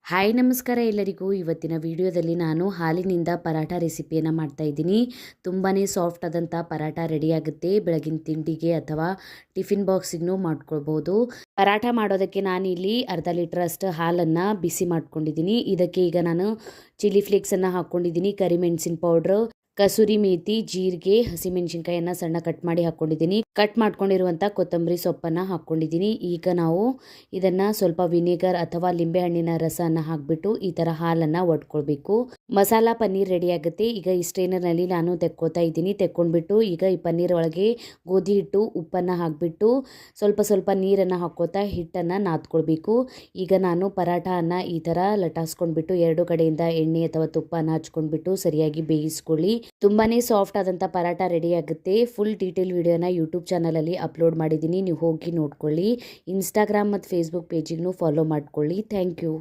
Hi ನಮಸ್ಕಾರ ಎಲ್ಲರಿಗೂ. ಇವತ್ತಿನ ವಿಡಿಯೋದಲ್ಲಿ ನಾನು ಹಾಲಿನಿಂದ ಪರಾಠ ರೆಸಿಪಿಯನ್ನು ಮಾಡ್ತಾ ಇದ್ದೀನಿ. ತುಂಬಾ ಸಾಫ್ಟ್ ಆದಂಥ ಪರಾಠ ರೆಡಿ ಆಗುತ್ತೆ. ಬೆಳಗಿನ ತಿಂಡಿಗೆ ಅಥವಾ ಟಿಫಿನ್ ಬಾಕ್ಸಿಗೂ ಮಾಡ್ಕೊಳ್ಬೋದು. ಪರಾಠ ಮಾಡೋದಕ್ಕೆ ನಾನು ಇಲ್ಲಿ ಅರ್ಧ ಲೀಟರ್ ಅಷ್ಟು ಹಾಲನ್ನು ಬಿಸಿ ಮಾಡ್ಕೊಂಡಿದ್ದೀನಿ. ಇದಕ್ಕೆ ಈಗ ನಾನು ಚಿಲ್ಲಿ ಫ್ಲೇಕ್ಸನ್ನು ಹಾಕ್ಕೊಂಡಿದ್ದೀನಿ, ಕರಿಮೆಣಸಿನ ಪೌಡ್ರು, ಕಸೂರಿ ಮೇಥಿ, ಜೀರಿಗೆ, ಹಸಿಮೆಣಸಿನ್ಕಾಯಿಯನ್ನು ಸಣ್ಣ ಕಟ್ ಮಾಡಿ ಹಾಕ್ಕೊಂಡಿದ್ದೀನಿ. ಕಟ್ ಮಾಡ್ಕೊಂಡಿರುವಂಥ ಕೊತ್ತಂಬರಿ ಸೊಪ್ಪನ್ನು ಹಾಕ್ಕೊಂಡಿದ್ದೀನಿ. ಈಗ ನಾವು ಇದನ್ನು ಸ್ವಲ್ಪ ವಿನೆಗರ್ ಅಥವಾ ಲಿಂಬೆಹಣ್ಣಿನ ರಸನ ಹಾಕಿಬಿಟ್ಟು ಈ ಥರ ಹಾಲನ್ನು ಒಡ್ಕೊಳ್ಬೇಕು. ಮಸಾಲ ಪನ್ನೀರ್ ರೆಡಿ ಆಗುತ್ತೆ. ಈಗ ಈ ಸ್ಟ್ರೈನರ್ನಲ್ಲಿ ನಾನು ತೆಕ್ಕೋತಾ ಇದ್ದೀನಿ. ತೆಕ್ಕೊಂಡ್ಬಿಟ್ಟು ಈಗ ಈ ಪನ್ನೀರ್ ಒಳಗೆ ಗೋಧಿ ಹಿಟ್ಟು, ಉಪ್ಪನ್ನು ಹಾಕಿಬಿಟ್ಟು ಸ್ವಲ್ಪ ನೀರನ್ನು ಹಾಕ್ಕೋತಾ ಹಿಟ್ಟನ್ನು ನಾದ್ಕೊಳ್ಬೇಕು. ಈಗ ನಾನು ಪರಾಠನ ಈ ಥರ ಲಟಾಸ್ಕೊಂಡ್ಬಿಟ್ಟು ಎರಡು ಕಡೆಯಿಂದ ಎಣ್ಣೆ ಅಥವಾ ತುಪ್ಪನ ಹಚ್ಕೊಂಡ್ಬಿಟ್ಟು ಸರಿಯಾಗಿ ಬೇಯಿಸ್ಕೊಳ್ಳಿ. ತುಂಬಾನೇ ಸಾಫ್ಟ್ ಆದಂಥ ಪರಾಠ ರೆಡಿ ಆಗುತ್ತೆ. ಫುಲ್ ಡೀಟೇಲ್ ವಿಡಿಯೋನ ಯೂಟ್ಯೂಬ್ ಚಾನಲಲ್ಲಿ ಅಪ್ಲೋಡ್ ಮಾಡಿದ್ದೀನಿ, ನೀವು ಹೋಗಿ ನೋಡ್ಕೊಳ್ಳಿ. ಇನ್ಸ್ಟಾಗ್ರಾಮ್ ಮತ್ತು ಫೇಸ್ಬುಕ್ ಪೇಜಿಗೂ ಫಾಲೋ ಮಾಡ್ಕೊಳ್ಳಿ. Thank you.